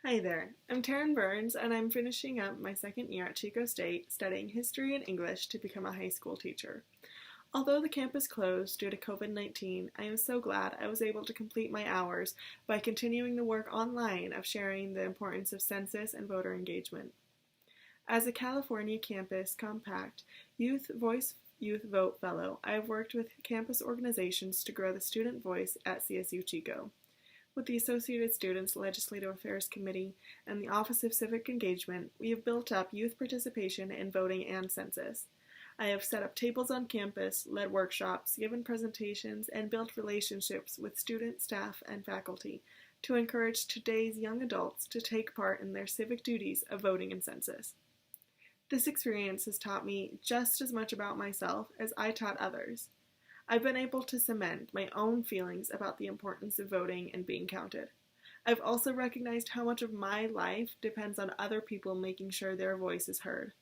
Hi there, I'm Taryn Burns, and I'm finishing up my second year at Chico State studying history and English to become a high school teacher. Although the campus closed due to COVID-19, I am so glad I was able to complete my hours by continuing the work online of sharing the importance of census and voter engagement. As a California Campus Compact Youth Voice Youth Vote Fellow, I have worked with campus organizations to grow the student voice at CSU Chico. With the Associated Students Legislative Affairs Committee and the Office of Civic Engagement, we have built up youth participation in voting and census. I have set up tables on campus, led workshops, given presentations, and built relationships with student, staff, and faculty to encourage today's young adults to take part in their civic duties of voting and census. This experience has taught me just as much about myself as I taught others. I've been able to cement my own feelings about the importance of voting and being counted. I've also recognized how much of my life depends on other people making sure their voice is heard.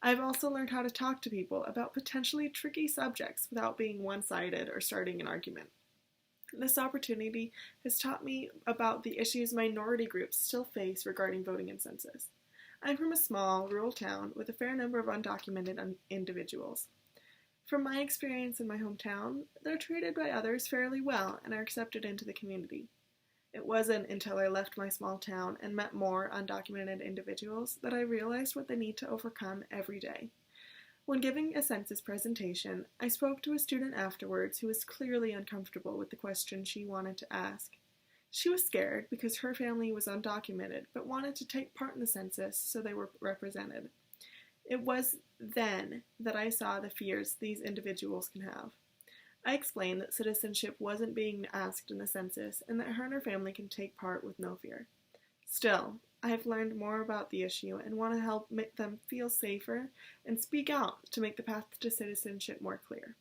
I've also learned how to talk to people about potentially tricky subjects without being one-sided or starting an argument. This opportunity has taught me about the issues minority groups still face regarding voting and census. I'm from a small, rural town with a fair number of undocumented individuals. From my experience in my hometown, they're treated by others fairly well and are accepted into the community. It wasn't until I left my small town and met more undocumented individuals that I realized what they need to overcome every day. When giving a census presentation, I spoke to a student afterwards who was clearly uncomfortable with the question she wanted to ask. She was scared because her family was undocumented but wanted to take part in the census so they were represented. It was then that I saw the fears these individuals can have. I explained that citizenship wasn't being asked in the census and that her and her family can take part with no fear. Still, I have learned more about the issue and want to help make them feel safer and speak out to make the path to citizenship more clear.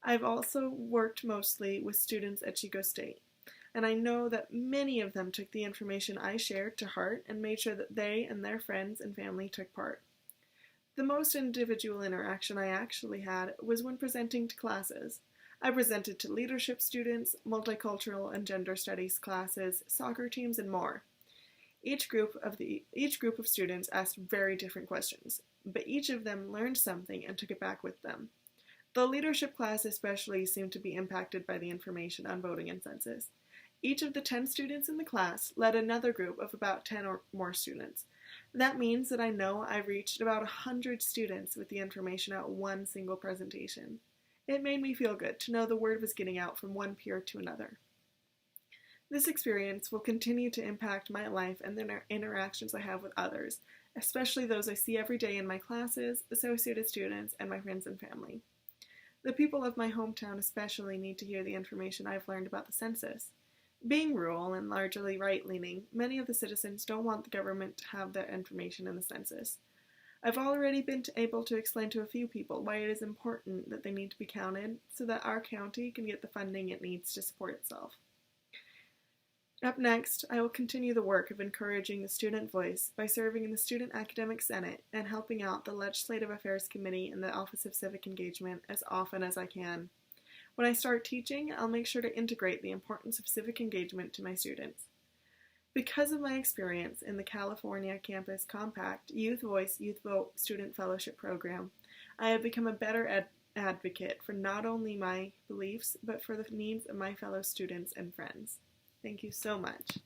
I've also worked mostly with students at Chico State, and I know that many of them took the information I shared to heart and made sure that they and their friends and family took part. The most individual interaction I actually had was when presenting to classes. I presented to leadership students, multicultural and gender studies classes, soccer teams, and more. Each group of students asked very different questions, but each of them learned something and took it back with them. The leadership class especially seemed to be impacted by the information on voting and census. Each of the 10 students in the class led another group of about 10 or more students. That means that I know I've reached about 100 students with the information at one single presentation. It made me feel good to know the word was getting out from one peer to another. This experience will continue to impact my life and the interactions I have with others, especially those I see every day in my classes, associated students, and my friends and family. The people of my hometown especially need to hear the information I've learned about the census. Being rural and largely right-leaning, many of the citizens don't want the government to have their information in the census. I've already been able to explain to a few people why it is important that they need to be counted so that our county can get the funding it needs to support itself. Up next, I will continue the work of encouraging the student voice by serving in the Student Academic Senate and helping out the Legislative Affairs Committee and the Office of Civic Engagement as often as I can. When I start teaching, I'll make sure to integrate the importance of civic engagement to my students. Because of my experience in the California Campus Compact Youth Voice, Youth Vote Student Fellowship Program, I have become a better advocate for not only my beliefs, but for the needs of my fellow students and friends. Thank you so much.